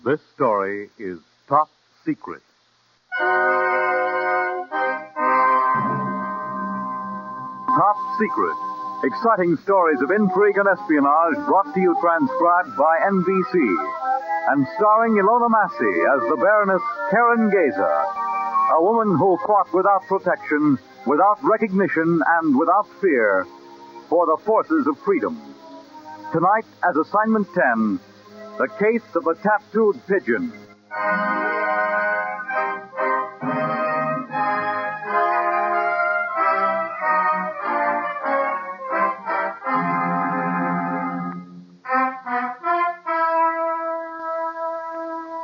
This story is Top Secret. Top Secret. Exciting stories of intrigue and espionage brought to you transcribed by NBC. And starring Ilona Massey as the Baroness Karen Gazer. A woman who fought without protection, without recognition, and without fear for the forces of freedom. Tonight, as Assignment 10, the case of the tattooed pigeon.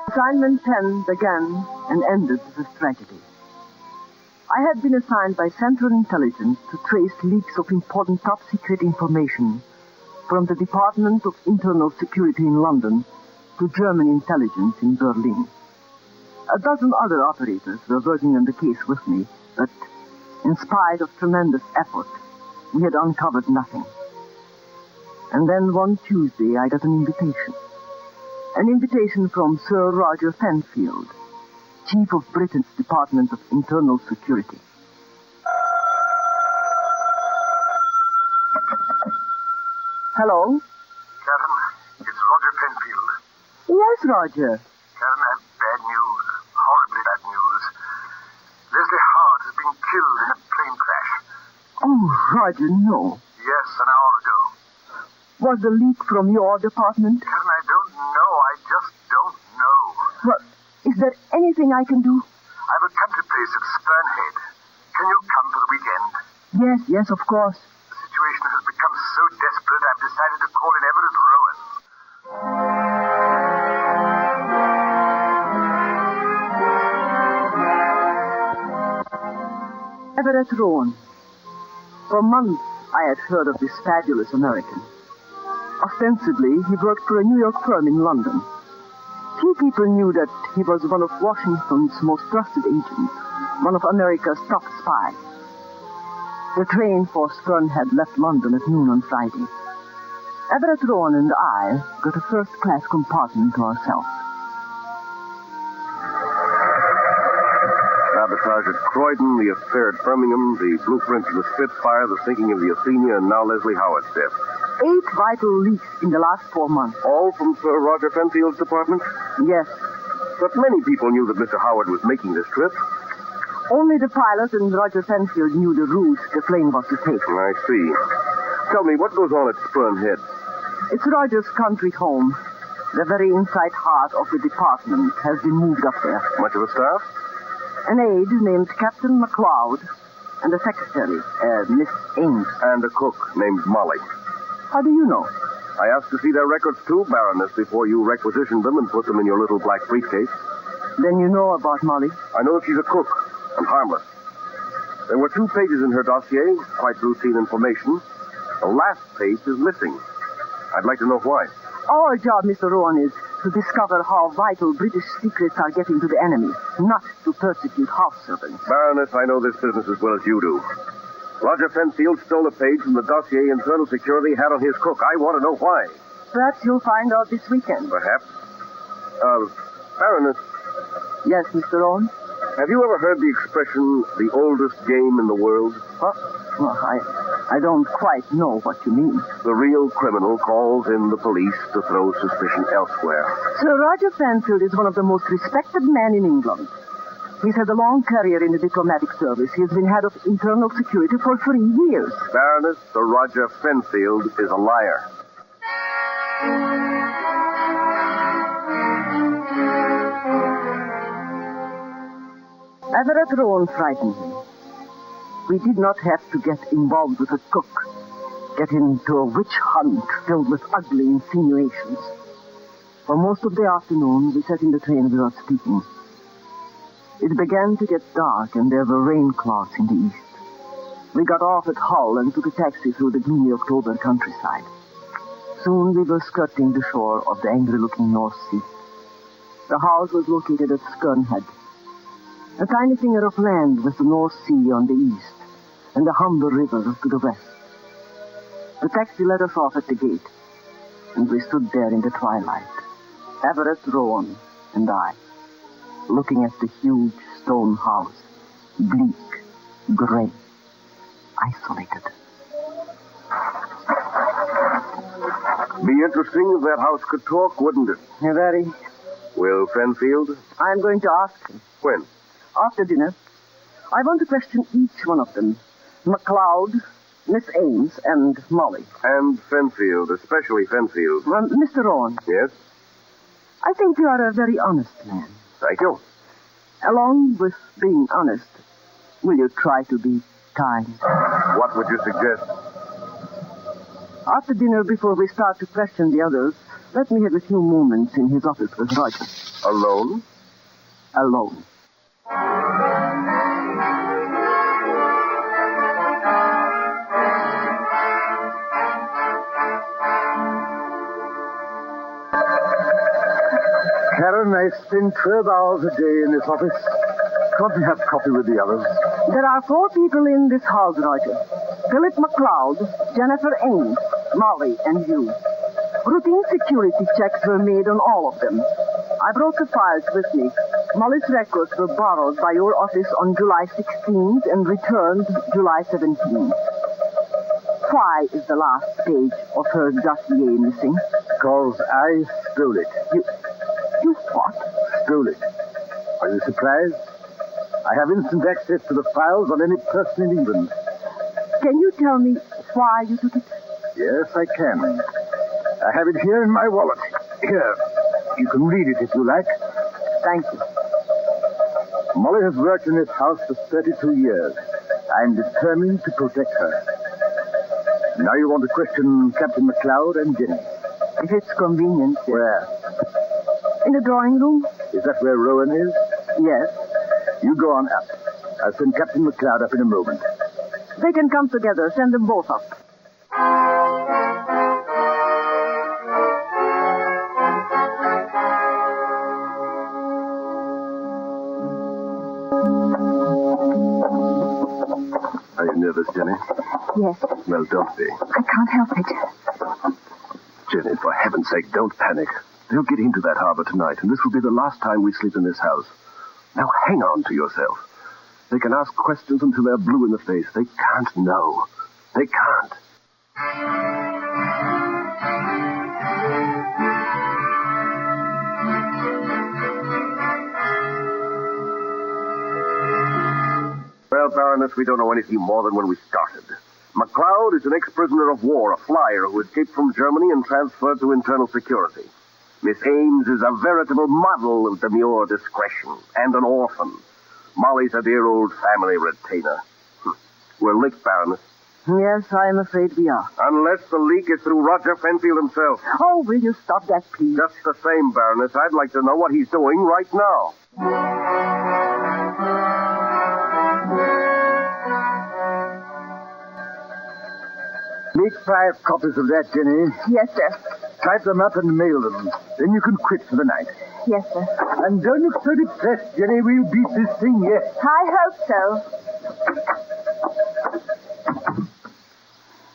Assignment 10 began and ended with tragedy. I had been assigned by Central Intelligence to trace leaks of important top-secret information from the Department of Internal Security in London to German intelligence in Berlin. A dozen other operators were working on the case with me, but in spite of tremendous effort, we had uncovered nothing. And then one Tuesday, I got an invitation. An invitation from Sir Roger Fenfield, Chief of Britain's Department of Internal Security. Hello? Karen, it's Roger Penfield. Yes, Roger. Karen, I have bad news. Horribly bad news. Leslie Howard has been killed in a plane crash. Oh, Roger, no. Yes, an hour ago. Was the leak from your department? Karen, I don't know. I just don't know. Well, is there anything I can do? I have a country place at Spurnhead. Can you come for the weekend? Yes, of course. The situation has become so desperate, I've decided to call in Everett Rowan. Everett Rowan. For months, I had heard of this fabulous American. Ostensibly, he worked for a New York firm in London. Few people knew that he was one of Washington's most trusted agents, one of America's top spies. The train for Spurnhead left London at noon on Friday. Everett Rowan and I got a first-class compartment to ourselves. Sabotage at Croydon, the affair at Birmingham, the blueprints of the Spitfire, the sinking of the Athenia, and now Leslie Howard's death. 8 vital leaks in the last 4 months. All from Sir Roger Fenfield's department? Yes. But many people knew that Mr. Howard was making this trip. Only the pilot and Roger Fenfield knew the route the plane was to take. I see. Tell me, what goes on at Spurnhead? It's Roger's country home. The very inside heart of the department has been moved up there. Much of a staff? An aide named Captain MacLeod, and a secretary, Miss Ames. And a cook named Molly. How do you know? I asked to see their records too, Baroness, before you requisitioned them and put them in your little black briefcase. Then you know about Molly? I know that she's a cook, and harmless. There were 2 pages in her dossier, quite routine information. The last page is missing. I'd like to know why. Our job, Mr. Rowan, is to discover how vital British secrets are getting to the enemy, not to persecute house servants. Baroness, I know this business as well as you do. Roger Fenfield stole a page from the dossier Internal Security had on his cook. I want to know why. Perhaps you'll find out this weekend. Perhaps. Baroness. Yes, Mr. Rowan? Have you ever heard the expression, the oldest game in the world? Huh? Well, I don't quite know what you mean. The real criminal calls in the police to throw suspicion elsewhere. Sir Roger Fenfield is one of the most respected men in England. He's had a long career in the diplomatic service. He's been head of internal security for 3 years. Baroness, Sir Roger Fenfield is a liar. Everett Rowan frightened me. We did not have to get involved with a cook, get into a witch hunt filled with ugly insinuations. For most of the afternoon, we sat in the train without speaking. It began to get dark, and there were rain clouds in the east. We got off at Hull and took a taxi through the gloomy October countryside. Soon we were skirting the shore of the angry-looking North Sea. The house was located at Skernhead, a tiny finger of land with the North Sea on the east and the Humber River to the west. The taxi let us off at the gate, and we stood there in the twilight. Everett Rowan, and I, looking at the huge stone house, bleak, gray, isolated. Be interesting if that house could talk, wouldn't it? Very. Will Fenfield? I'm going to ask him. When? After dinner. I want to question each one of them. MacLeod, Miss Ames, and Molly. And Fenfield, especially Fenfield. Well, Mr. Owen, Yes? I think you are a very honest man. Thank you. Along with being honest, will you try to be kind? What would you suggest? After dinner, before we start to question the others, let me have a few moments in his office with Roger. Alone? Alone. Karen, I spend 12 hours a day in this office. Can't we have coffee with the others? There are 4 people in this house, Roger. Philip MacLeod, Jennifer Ames, Molly, and you. Routine security checks were made on all of them. I brought the files with me. Molly's records were borrowed by your office on July 16th and returned July 17th. Why is the last page of her dossier missing? Because I stole it. You what? Stole it. Are you surprised? I have instant access to the files on any person in England. Can you tell me why you took it? Yes, I can. I have it here in my wallet. Here. You can read it if you like. Thank you. Molly has worked in this house for 32 years. I'm determined to protect her. Now you want to question Captain MacLeod and Jenny. If it's convenient. Where? In the drawing room? Is that where Rowan is? Yes. You go on up. I'll send Captain MacLeod up in a moment. They can come together. Send them both up. Are you nervous, Jenny? Yes. Well, don't be. I can't help it. Jenny, for heaven's sake, don't panic. They'll get into that harbor tonight, and this will be the last time we sleep in this house. Now, hang on to yourself. They can ask questions until they're blue in the face. They can't know. They can't. Well, Baroness, we don't know anything more than when we started. MacLeod is an ex-prisoner of war, a flyer who escaped from Germany and transferred to internal security. Miss Ames is a veritable model of demure discretion and an orphan. Molly's a dear old family retainer. We're licked, Baroness. Yes, I'm afraid we are. Unless the leak is through Roger Fenfield himself. Oh, will you stop that, please? Just the same, Baroness, I'd like to know what he's doing right now. Make 5 copies of that, Jenny. Yes, sir. Type them up and mail them. Then you can quit for the night. Yes, sir. And don't look so depressed, Jenny. We'll beat this thing yet. I hope so.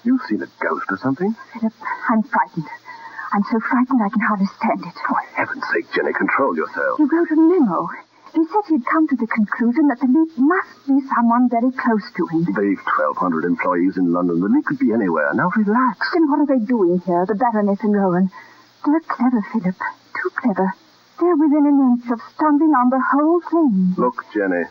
You've seen a ghost or something? Philip, I'm frightened. I'm so frightened I can hardly stand it. For heaven's sake, Jenny, control yourself. He wrote a memo. He said he'd come to the conclusion that the leak must be someone very close to him. They've 1,200 employees in London. The leak could be anywhere. Now relax. Then what are they doing here, the Baroness and Rowan? They're clever, Philip. Too clever. They're within an inch of stumbling on the whole thing. Look, Jenny,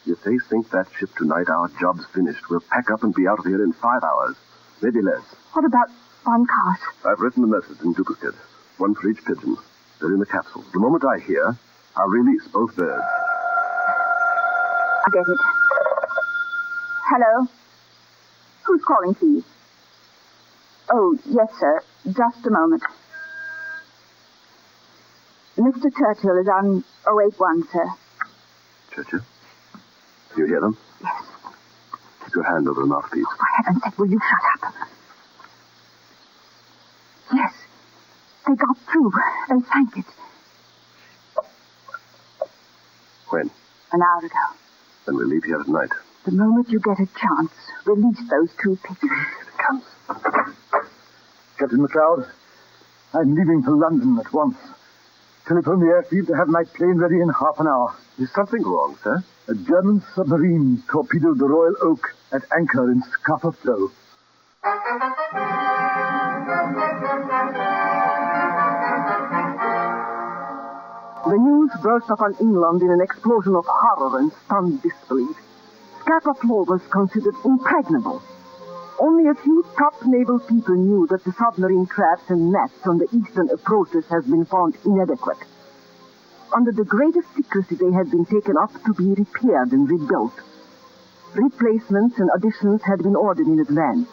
if they sink that ship tonight, our job's finished. We'll pack up and be out of here in 5 hours. Maybe less. What about one cart? I've written the message in duplicate. 1 for each pigeon. They're in the capsule. The moment I hear, I'll release both birds. I get it. Hello? Who's calling, please? Oh, yes, sir. Just a moment. Mr. Churchill is on 081, sir. Churchill? Do you hear them? Yes. Keep your hand over the mouthpiece. For heaven's sake, will you shut up? Yes. They got through. They sank it. When? An hour ago. Then we'll leave here tonight. The moment you get a chance, release those 2 pigeons. Here it comes. Captain MacLeod, I'm leaving for London at once. Telephone the airfield to have my plane ready in half an hour. Is something wrong, sir? A German submarine torpedoed the Royal Oak at anchor in Scapa Flow. The news burst upon England in an explosion of horror and stunned disbelief. Scapa Flow was considered impregnable. Only a few top naval people knew that the submarine traps and nets on the eastern approaches had been found inadequate. Under the greatest secrecy, they had been taken up to be repaired and rebuilt. Replacements and additions had been ordered in advance.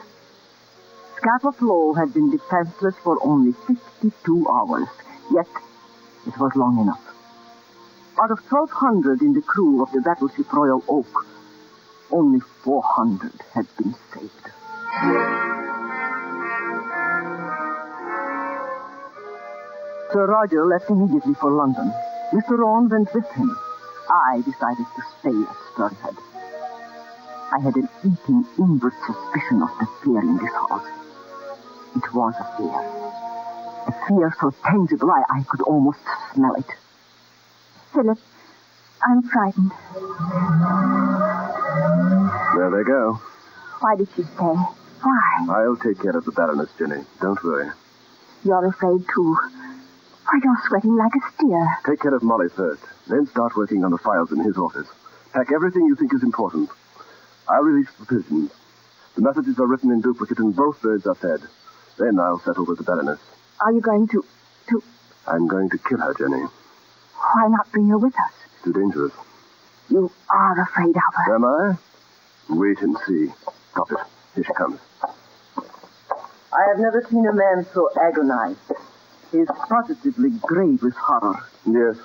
Scapa Flow had been defenseless for only 52 hours, yet it was long enough. Out of 1,200 in the crew of the battleship Royal Oak, only 400 had been saved. Sir Roger left immediately for London. Mr. Rowan went with him. I decided to stay at Sternhead. I had an eating inward suspicion of the fear in this house. It was a fear. A fear so tangible I could almost smell it. Philip, I'm frightened. There they go. Why did she stay? Why? I'll take care of the Baroness, Jenny. Don't worry. You're afraid, too. Why, you're sweating like a steer. Take care of Molly first. Then start working on the files in his office. Pack everything you think is important. I'll release the pigeons. The messages are written in duplicate and both birds are fed. Then I'll settle with the Baroness. Are you going to... I'm going to kill her, Jenny. Why not bring her with us? Too dangerous. You are afraid of her. Am I? Wait and see. Stop it. Here she comes. I have never seen a man so agonized. He is positively grave with horror. Yes.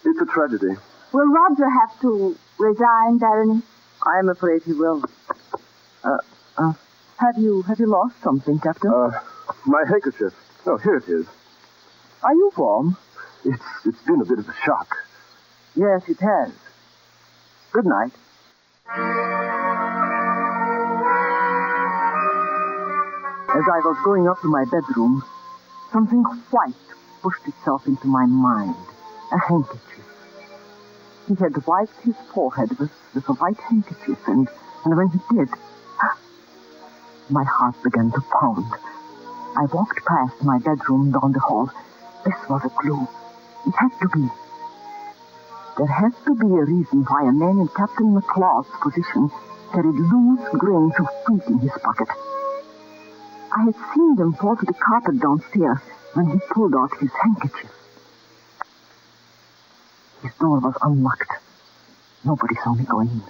It's a tragedy. Will Roger have to resign, Baroness? I'm afraid he will. Have you lost something, Captain? My handkerchief. Oh, here it is. Are you warm? It's been a bit of a shock. Yes, it has. Good night. As I was going up to my bedroom, something white pushed itself into my mind. A handkerchief. He had wiped his forehead with a white handkerchief, and when he did, my heart began to pound. I walked past my bedroom down the hall. This was a clue. It had to be. There had to be a reason why a man in Captain McClaw's position carried loose grains of wheat in his pocket. I had seen them fall to the carpet downstairs when he pulled out his handkerchief. His door was unlocked. Nobody saw me go in.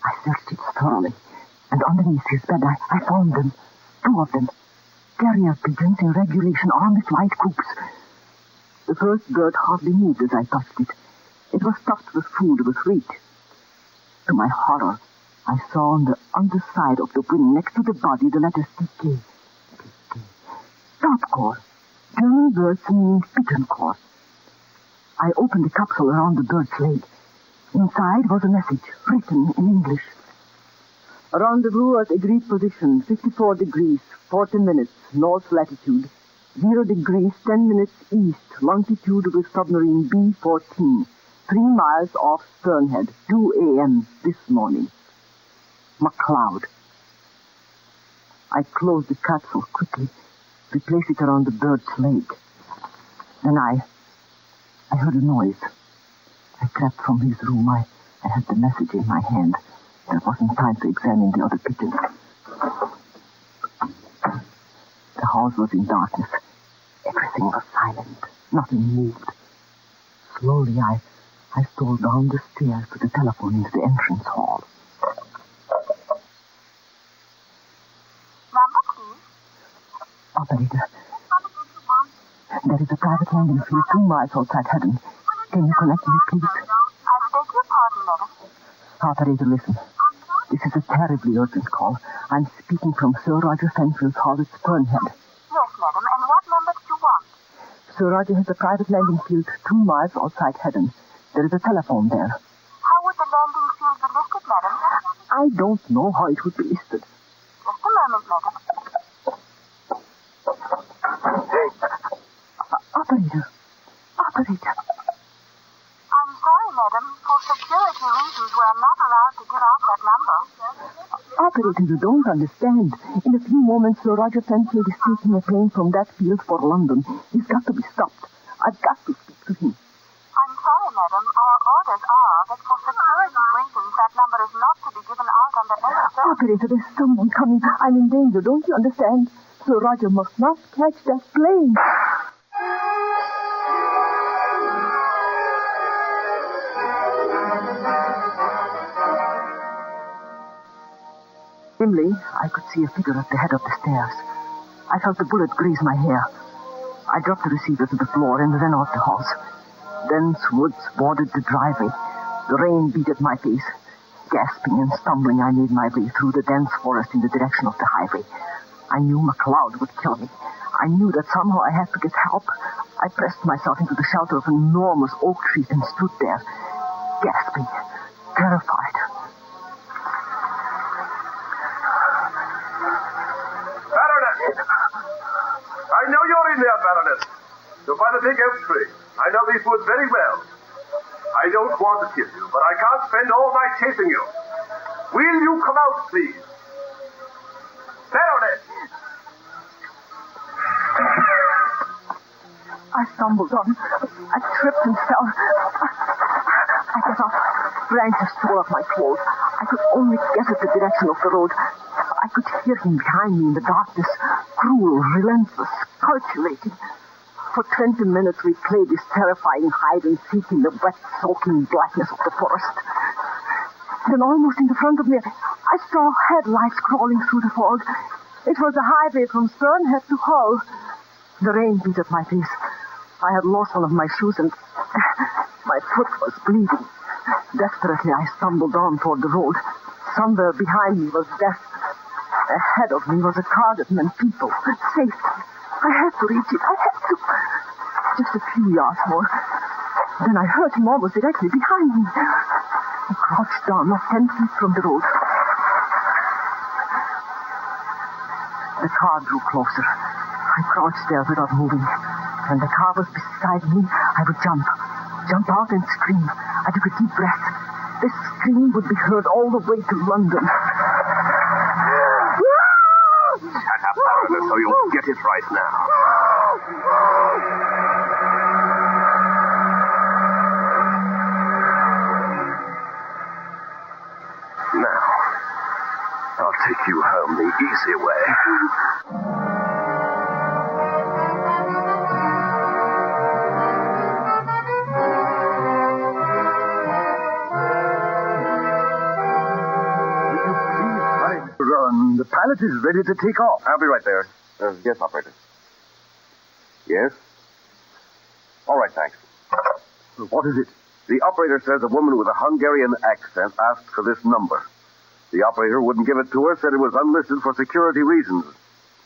I searched it thoroughly, and underneath his bed I found them. 2 of them. Carrier pigeons in regulation, armed with light coops. The first bird hardly moved as I touched it. It was stuffed with food with wheat. To my horror, I saw on the underside of the wing, next to the body, the letters TK. Top core. German birds meaning pigeon core. I opened the capsule around the bird's leg. Inside was a message, written in English. Rendezvous at agreed position, 54 degrees, 40 minutes, north latitude. 0 degrees, 10 minutes east, longitude with submarine B-14. 3 miles off Sternhead, 2 a.m. this morning. MacLeod. I closed the capsule quickly, replaced it around the bird's leg. Then I heard a noise. I crept from his room. I had the message in my hand. There wasn't time to examine the other pigeons. The house was in darkness. Everything was silent. Nothing moved. Slowly, I stole down the stairs to the telephone into the entrance hall. Number, please. Operator, there is a private landing field 2 miles outside Haddon. Can you connect me, please? I beg your pardon, madam. Operator, listen. This is a terribly urgent call. I'm speaking from Sir Roger Fenfield's hall at Sternhead. Yes, madam. And what number do you want? Sir Roger has a private landing field 2 miles outside Haddon. There is a telephone there. How would the landing field be listed, madam? I don't know how it would be listed. Just a moment, madam. Operator. Operator. I'm sorry, madam. For security reasons, we're not allowed to give out that number. Operator, you don't understand. In a few moments, Sir Roger Fenfield is taking a plane from that field for London. He's got to be stopped. I've got to speak to him. I'm sorry, madam. Our orders are that for security reasons, that number is not to be given out under any circumstances. Operator, there's someone coming. I'm in danger. Don't you understand? Sir Roger must not catch that plane. Dimly, I could see a figure at the head of the stairs. I felt the bullet graze my hair. I dropped the receiver to the floor and ran out the house. Dense woods bordered the driveway. The rain beat at my face. Gasping and stumbling, I made my way through the dense forest in the direction of the highway. I knew McLeod would kill me. I knew that somehow I had to get help. I pressed myself into the shelter of an enormous oak tree and stood there, gasping, terrified. I know you're in there, Baroness. You're by the big oak tree. I know these woods very well. I don't want to kill you, but I can't spend all night chasing you. Will you come out, please? Baroness! I stumbled on. I tripped and fell. I got up. Branches tore up my clothes. I could only guess at the direction of the road. I could hear him behind me in the darkness, cruel, relentless, calculating. For 20 minutes we played this terrifying hide-and-seek in the wet, soaking blackness of the forest. Then almost in the front of me, I saw headlights crawling through the fog. It was a highway from Sternhead to Hull. The rain beat at my face. I had lost one of my shoes and my foot was bleeding. Desperately, I stumbled on toward the road. Somewhere behind me was death. Ahead of me was a garden and people. Safety. I had to reach it. I had to. Just a few yards more. Then I heard him almost directly behind me. He crouched down, not 10 feet from the road. The car drew closer. I crouched there without moving. When the car was beside me, I would jump out and scream. I took a deep breath. This scream would be heard all the way to London. Shut up, Baroness, so you'll get it right now. Now, I'll take you home the easy way. The pilot is ready to take off. I'll be right there. Yes, operator. Yes? All right, thanks. What is it? The operator says a woman with a Hungarian accent asked for this number. The operator wouldn't give it to her, said it was unlisted for security reasons.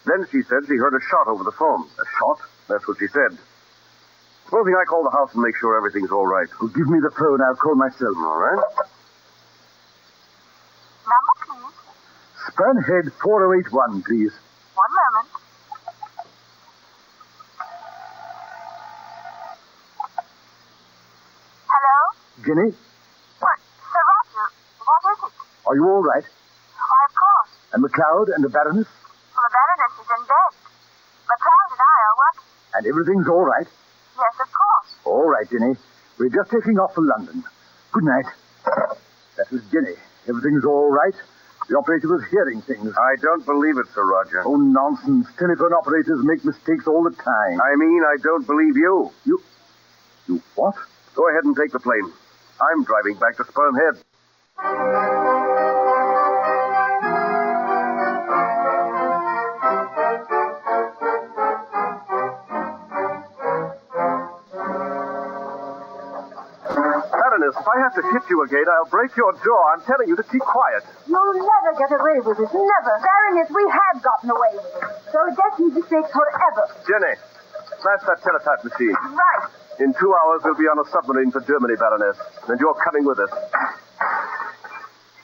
Then she said she heard a shot over the phone. A shot? That's what she said. Supposing I call the house and make sure everything's all right. Well, give me the phone. I'll call myself. All right. Number, please. Spurnhead 4081, please. 1 moment. Hello? Jenny, What? Sir Roger, what is it? are you all right? Why, of course. And McLeod and the Baroness? Well, the Baroness is in bed. McLeod and I are working. And everything's all right? Yes, of course. All right, Jenny. We're just taking off for London. Good night. That was Jenny. Everything's all right? The operator was hearing things. I don't believe it, Sir Roger. Oh, nonsense. Telephone operators make mistakes all the time. I mean, I don't believe you. You what? Go ahead and take the plane. I'm driving back to Spurnhead. Baroness, if I have to hit you again, I'll break your jaw. I'm telling you to keep quiet. You'll never get away with it. Never. Baroness, we have gotten away with it. So death needs to stay forever. Jenny, smash that teletype machine. Right. In 2 hours, we'll be on a submarine for Germany, Baroness. And you're coming with us.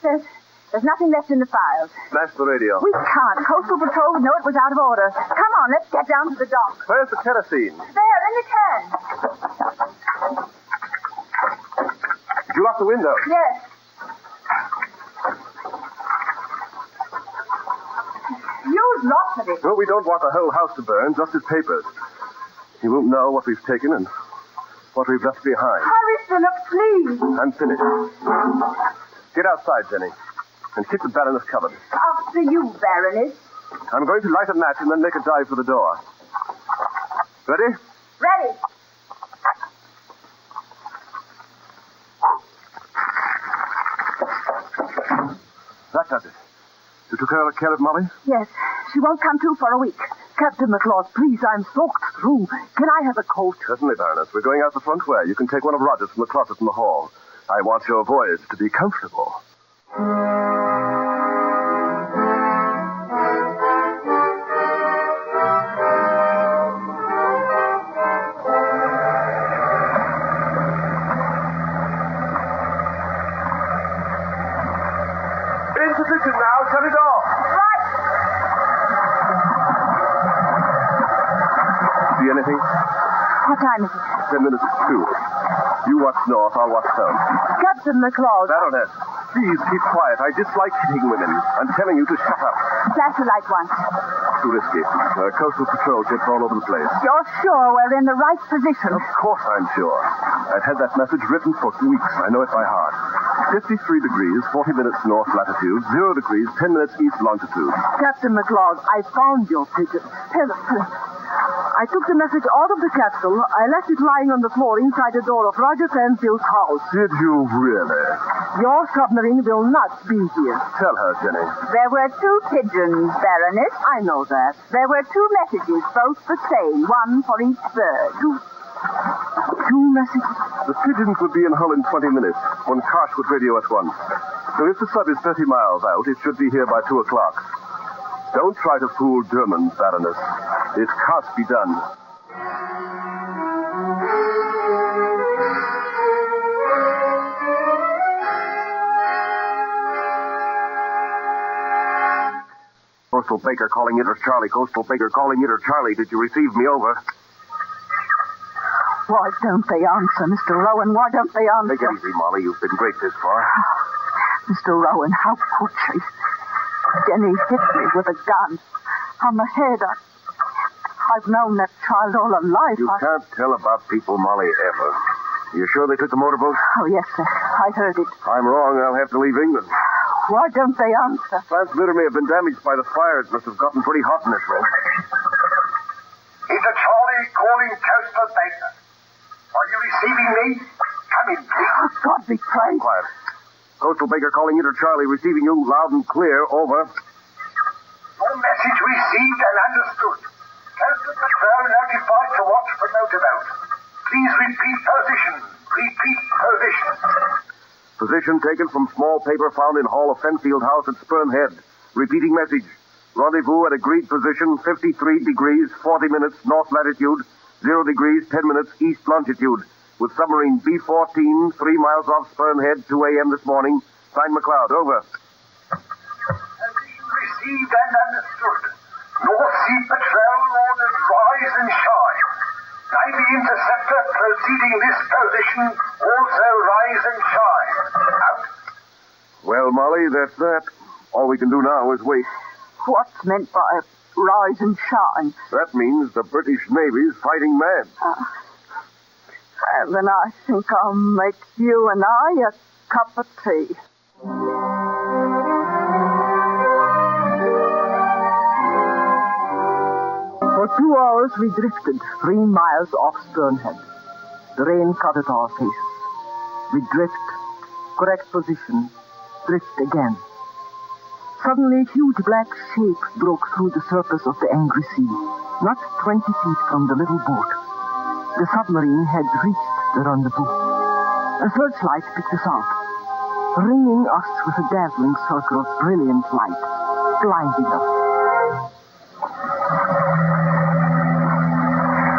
There's nothing left in the files. Smash the radio. We can't. Coastal Patrol would know it was out of order. Come on, let's get down to the dock. Where's the kerosene? There, in the can. Did you lock the window? Yes. You've locked it. No, we don't want the whole house to burn, just his papers. He won't know what we've taken and what we've left behind. Hurry, Philip, please. I'm finished. Get outside, Jenny, and keep the Baroness covered. After you, Baroness. I'm going to light a match and then make a dive for the door. Ready? Ready. That does it. You took care of Molly? Yes, she won't come to for a week. Captain McLeod, please, I'm soaked through. Can I have a coat? Certainly, Baroness. We're going out the front way. You can take one of Roger's from the closet in the hall. I want your voyage to be comfortable. In position now. Shut it off. Right. See anything? What time is it? 10 minutes to 2. You watch north, I'll watch south. Captain McLeod. Baroness, please keep quiet. I dislike hitting women. I'm telling you to shut up. Flash the light once. Too risky. Coastal patrol jets all over the place. You're sure we're in the right position? Of course I'm sure. I've had that message written for weeks. I know it by heart. 53 degrees, 40 minutes north latitude, 0 degrees, 10 minutes east longitude. Captain McLeod, I found your pigeon. Philip. I took the message out of the capsule. I left it lying on the floor inside the door of Roger Cranfield's house. Did you really? Your submarine will not be here. Tell her, Jenny. There were 2 pigeons, Baroness. I know that. There were 2 messages, both the same, one for each bird. Two messages. The pigeons would be in Hull in 20 minutes, when Karsh would radio at once. So if the sub is 30 miles out, it should be here by 2 o'clock. Don't try to fool Germans, Baroness. It can't be done. Coastal Baker calling it or Charlie. Coastal Baker calling it or Charlie. Did you receive me over? Why don't they answer, Mr. Rowan? Why don't they answer? Take it easy, Molly. You've been great this far. Mr. Rowan, how could she? Jenny hit me with a gun on the head. I've known that child all her life. You can't tell about people, Molly, ever. You sure they took the motorboat? Oh, yes, sir. I heard it. I'm wrong. I'll have to leave England. Why don't they answer? Transmitter may have been damaged by the fire. It must have gotten pretty hot in this room. It's a Charlie calling Coastal Baker. Are you receiving me? Come in, please. Oh, God be praised. Quiet. Coastal Baker calling Inter Charlie, receiving you loud and clear. Over. Your message received and understood. Coastal Patrol notified to watch for note about. Please repeat position. Repeat position. Position taken from small paper found in Hall of Fenfield House at Spurn Head. Repeating message. Rendezvous at agreed position, 53 degrees, 40 minutes north latitude, 0 degrees, 10 minutes east longitude. With submarine B-14, 3 miles off Spurn Head, 2 a.m. this morning. Signed McLeod. Over. Position received and understood. North Sea Patrol orders rise and shine. Navy Interceptor proceeding this position, also rise and shine. Out. Well, Molly, that's that. All we can do now is wait. What's meant by rise and shine? That means the British Navy's fighting mad. Well, then I think I'll make you and I a cup of tea. For 2 hours we drifted 3 miles off Spurn Head. The rain covered our faces. We drift, correct position, drift again. Suddenly a huge black shape broke through the surface of the angry sea, not 20 feet from the little boat. The submarine had reached the rendezvous. A searchlight picked us out, ringing us with a dazzling circle of brilliant light, blinding us.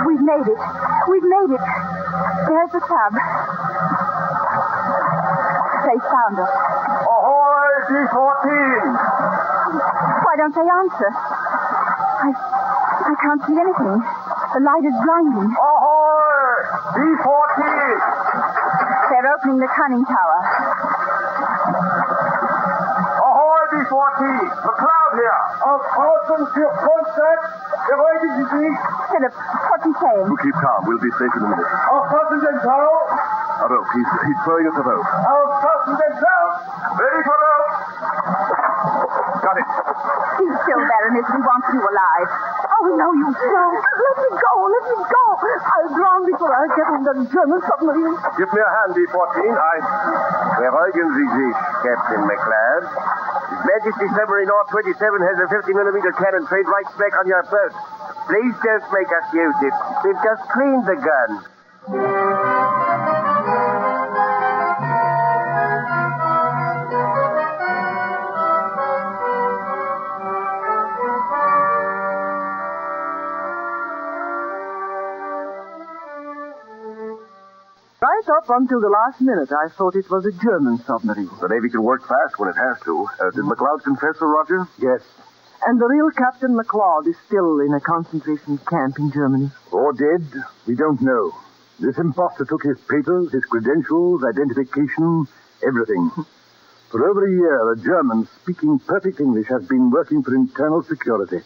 We've made it. We've made it. There's the tub. They found us. Ahoy, B-14! Why don't they answer? I can't see anything. The light is blinding. Ahoy! B14! They're opening the conning tower. Ahoy, B14! McLeod here! Auf Außen für Contact! Gewaltig Sie! Philip, what's he saying? You keep calm. We'll be safe in a minute. Aufpassen den Tau! A rope. He's throwing us a rope. Aufpassen den Tau! Ready for rope! Got it. He's still Baroness. We want you alive. Oh, no, you don't. Let me go. I'll drown before I get on that German submarine. Give me a hand, B14. Beruhigen Sie sich, Captain McLeod. His Majesty's Submarine R-27 has a 50mm cannon trained right smack on your boat. Please don't make us use it. We've just cleaned the gun. Right up until the last minute, I thought it was a German submarine. The Navy can work fast when it has to. Did McLeod confess, Sir Roger? Yes. And the real Captain McLeod is still in a concentration camp in Germany. Or dead, we don't know. This imposter took his papers, his credentials, identification, everything. For over a year, a German speaking perfect English has been working for internal security.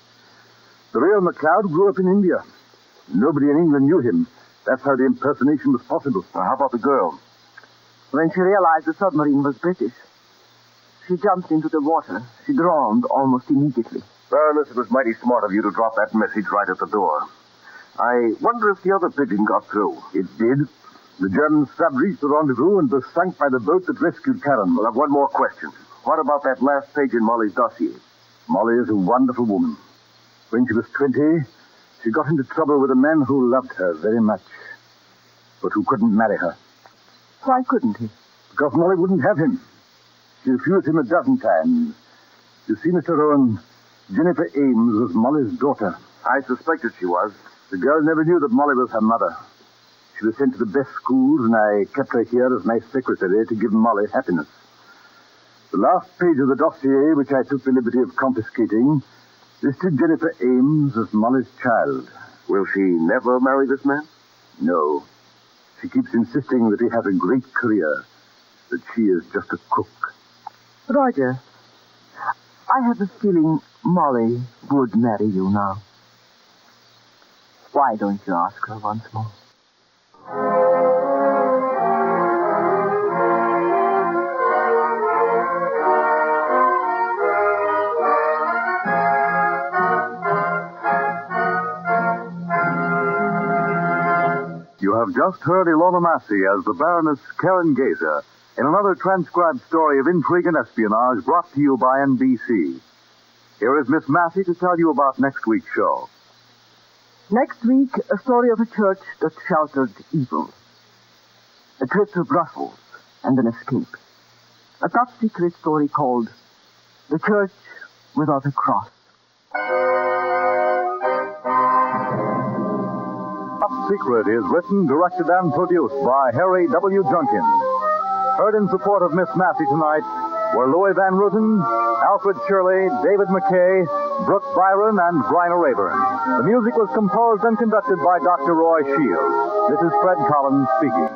The real McLeod grew up in India. Nobody in England knew him. That's how the impersonation was possible. Now, how about the girl? When she realized the submarine was British, she jumped into the water. She drowned almost immediately. Baroness, it was mighty smart of you to drop that message right at the door. I wonder if the other Pigeon got through. It did. The German sub reached the rendezvous and was sunk by the boat that rescued Karen. Well, I've one more question. What about that last page in Molly's dossier? Molly is a wonderful woman. When she was 20, she got into trouble with a man who loved her very much, but who couldn't marry her. Why couldn't he? Because Molly wouldn't have him. She refused him a dozen times. You see, Mr. Owen, Jennifer Ames was Molly's daughter. I suspected she was. The girl never knew that Molly was her mother. She was sent to the best schools, and I kept her here as my secretary to give Molly happiness. The last page of the dossier, which I took the liberty of confiscating, listed Jennifer Ames as Molly's child. Will she never marry this man? No. She keeps insisting that he has a great career, that she is just a cook. Roger, I have a feeling Molly would marry you now. Why don't you ask her once more? You have just heard Ilona Massey as the Baroness Karen Gazer in another transcribed story of intrigue and espionage brought to you by NBC. Here is Miss Massey to tell you about next week's show. Next week, a story of a church that sheltered evil. A trip to Brussels and an escape. A top-secret story called The Church Without a Cross. Top Secret is written, directed, and produced by Harry W. Junkin. Heard in support of Miss Massey tonight were Louis Van Rooten, Alfred Shirley, David McKay, Brooke Byron, and Bryna Rayburn. The music was composed and conducted by Dr. Roy Shields. This is Fred Collins speaking.